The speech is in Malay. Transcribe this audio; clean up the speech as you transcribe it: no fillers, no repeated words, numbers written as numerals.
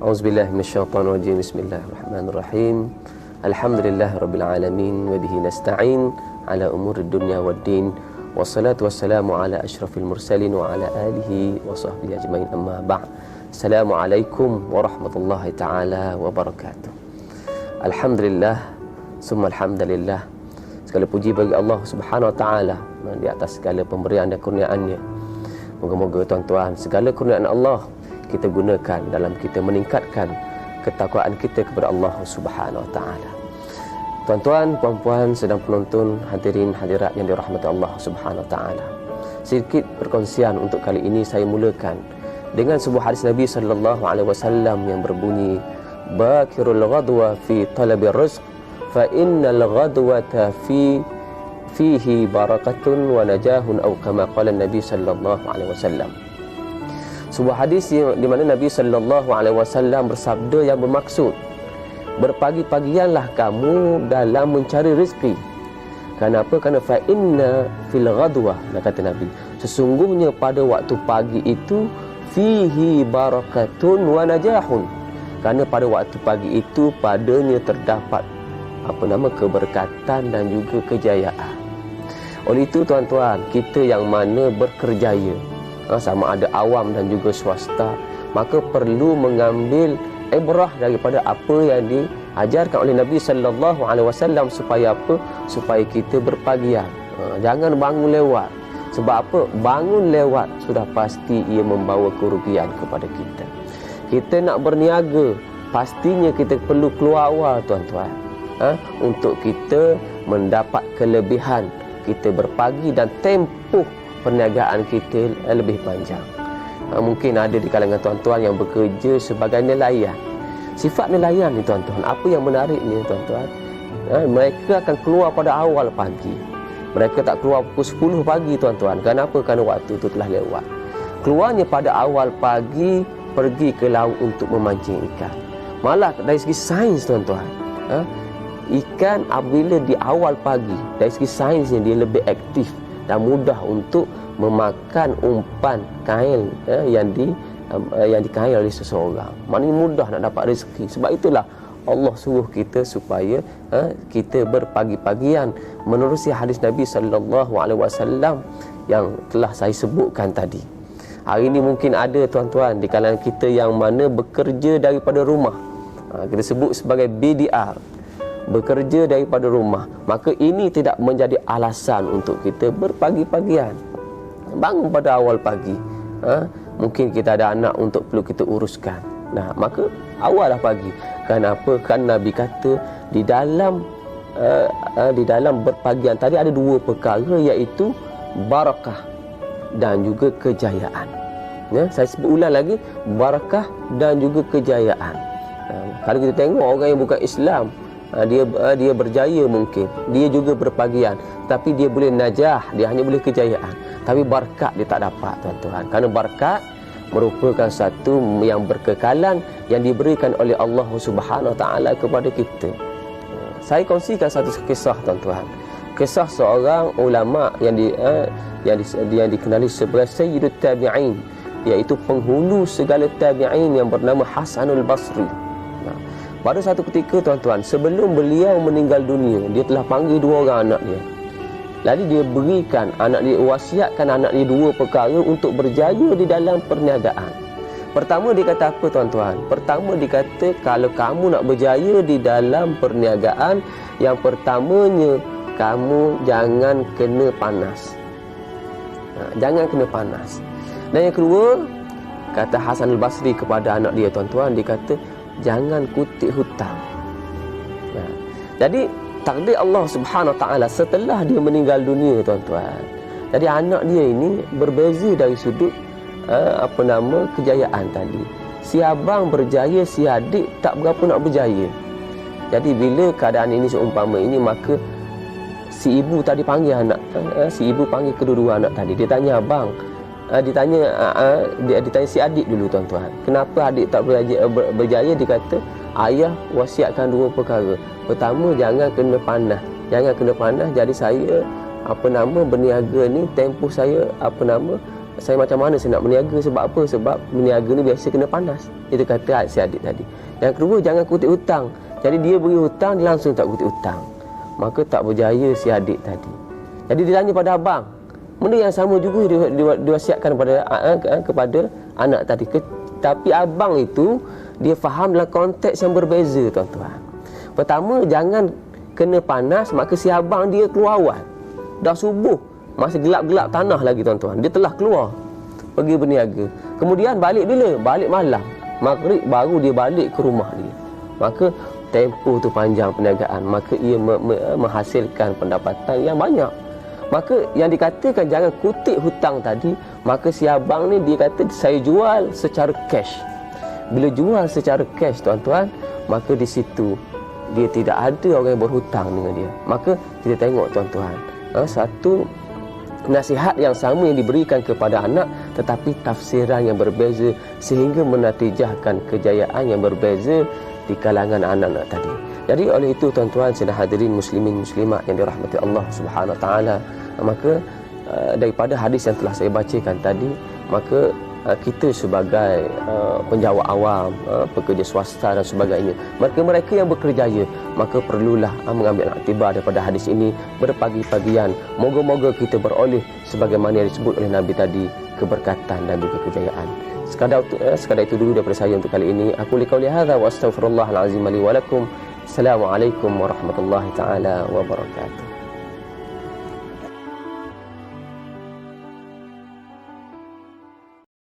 A'udzubillahi minasyaitonirrajim. Bismillahirrahmanirrahim. Alhamdulillahirabbil alamin wa bihi nasta'in ala umurid dunya waddin. Wassalatu wassalamu ala asyrafil mursalin wa ala alihi wa sahbihi ajmain, amma ba'd. Assalamualaikum warahmatullahi taala wabarakatuh. Alhamdulillah, summa alhamdulillah. Segala puji bagi Allah Subhanahu wa taala di atas segala pemberian dan kurniaan-Nya. Moga-moga tuan-tuan, segala kurniaan Allah kita gunakan dalam kita meningkatkan ketakwaan kita kepada Allah Subhanahu wa taala. Tuan-tuan, puan-puan, sedang penonton, hadirin hadirat yang dirahmati Allah Subhanahu wa taala. Sedikit perkongsian untuk kali ini saya mulakan dengan sebuah hadis Nabi sallallahu alaihi wasallam yang berbunyi, "Bakirul ghadwa fi talabil rizq, fa innal ghadwata fihi barakatun wa najahun," atau kama qala Nabi sallallahu alaihi wasallam. Sebuah hadis di mana Nabi sallallahu alaihi wasallam bersabda yang bermaksud, berpagi-pagianlah kamu dalam mencari rezeki. Kenapa? Kerana fa inna fil ghadwah, kata Nabi, sesungguhnya pada waktu pagi itu fihi barakatun wa najahun. Kerana pada waktu pagi itu padanya terdapat keberkatan dan juga kejayaan. Oleh itu tuan-tuan, kita yang mana berkerjaya, sama ada awam dan juga swasta, maka perlu mengambil ibrah daripada apa yang diajarkan oleh Nabi sallallahu alaihi wasallam. Supaya apa? Supaya kita berpagian. Jangan bangun lewat. Sebab apa? Bangun lewat sudah pasti ia membawa kerugian kepada kita. Kita nak berniaga, pastinya kita perlu keluar awal tuan-tuan, untuk kita mendapat kelebihan. Kita berpagi dan tempoh perniagaan kita lebih panjang. Mungkin ada di kalangan tuan-tuan yang bekerja sebagai nelayan. Sifat nelayan ni tuan-tuan, apa yang menariknya tuan-tuan? Mereka akan keluar pada awal pagi. Mereka tak keluar pukul 10 pagi tuan-tuan. Kenapa? Kerana waktu itu telah lewat. Keluarnya pada awal pagi, pergi ke laut untuk memancing ikan. Malah dari segi sains tuan-tuan, ikan apabila di awal pagi, dari segi sainsnya dia lebih aktif dan mudah untuk memakan umpan kail yang dikail oleh seseorang. Maknanya mudah nak dapat rezeki. Sebab itulah Allah suruh kita supaya kita berpagi-pagian menerusi hadis Nabi sallallahu alaihi wasallam yang telah saya sebutkan tadi. Hari ini mungkin ada tuan-tuan di kalangan kita yang mana bekerja daripada rumah. Kita sebut sebagai BDR, bekerja daripada rumah. Maka ini tidak menjadi alasan untuk kita berpagi-pagian. Bangun pada awal pagi. Mungkin kita ada anak untuk perlu kita uruskan. Nah, maka awallah pagi. Kenapa? Kerana Nabi kata di dalam berpagian tadi ada dua perkara, iaitu barakah dan juga kejayaan. Saya sebut ulang lagi, barakah dan juga kejayaan. Kalau kita tengok orang yang bukan Islam, dia berjaya, mungkin dia juga berpagian, tapi dia boleh najah, dia hanya boleh kejayaan, tapi berkat dia tak dapat tuan-tuan. Kerana berkat merupakan satu yang berkekalan yang diberikan oleh Allah Subhanahu wa taala kepada kita. Saya kongsikan satu kisah tuan-tuan. Kisah seorang ulama yang dikenali sebagai Sayyidut Tabi'in, iaitu penghulu segala tabi'in, yang bernama Hasanul Basri. Pada satu ketika tuan-tuan, sebelum beliau meninggal dunia, dia telah panggil dua orang anak dia. Lalu dia berikan wasiatkan anak dia dua perkara untuk berjaya di dalam perniagaan. Pertama dia kata apa tuan-tuan? Pertama dia kata, kalau kamu nak berjaya di dalam perniagaan, yang pertamanya kamu jangan kena panas. Jangan kena panas. Dan yang kedua, kata Hasan al-Basri kepada anak dia tuan-tuan, dia kata, jangan kutip hutang. Jadi takdir Allah Subhanahu wa taala setelah dia meninggal dunia tuan-tuan. Jadi anak dia ini berbeza dari sudut kejayaan tadi. Si abang berjaya, si adik tak berapa nak berjaya. Jadi bila keadaan ini seumpama ini, maka si ibu tadi panggil anak, si ibu panggil kedua-dua anak tadi. Dia tanya abang, ditanya si adik dulu tuan-tuan, kenapa adik tak berjaya? Dia kata, ayah wasiatkan dua perkara. Pertama, jangan kena panas. Jangan kena panas. Jadi saya berniaga ni, tempoh saya saya macam mana saya nak berniaga, sebab apa? Sebab berniaga ni biasa kena panas. Itu kata si adik tadi. Yang kedua, jangan kutip hutang. Jadi dia beri hutang, dia langsung tak kutip hutang. Maka tak berjaya si adik tadi. Jadi dia tanya pada abang. Benda yang sama juga diwasiatkan kepada anak tadi. Tapi abang itu dia faham dalam konteks yang berbeza, tuan-tuan. Pertama, jangan kena panas, maka si abang dia keluar awal. Dah subuh, masih gelap-gelap tanah lagi, tuan-tuan. Dia telah keluar pergi berniaga. Kemudian balik bila? Balik malam. Maghrib baru dia balik ke rumah dia. Maka tempoh tu panjang perniagaan, maka ia menghasilkan pendapatan yang banyak. Maka yang dikatakan jangan kutip hutang tadi, maka si abang ni dia kata saya jual secara cash. Bila jual secara cash, tuan-tuan, maka di situ dia tidak ada orang yang berhutang dengan dia. Maka kita tengok, tuan-tuan, satu nasihat yang sama yang diberikan kepada anak, tetapi tafsiran yang berbeza sehingga menatijahkan kejayaan yang berbeza di kalangan anak-anak tadi. Jadi oleh itu, tuan-tuan, sedang hadirin muslimin muslimat yang dirahmati Allah Subhanahu Wa Taala, maka daripada hadis yang telah saya bacakan tadi, maka kita sebagai penjawat awam, pekerja swasta dan sebagainya, mereka yang berkerjaya, maka perlulah mengambil iktibar daripada hadis ini berpagi-pagian. Moga-moga kita beroleh sebagaimana yang disebut oleh Nabi tadi, keberkatan dan juga kejayaan. Sekadar itu dulu daripada saya untuk kali ini. Aku liqauli hadza wa astaghfirullahal azim li wa lakum. Assalamualaikum warahmatullahi taala wabarakatuh.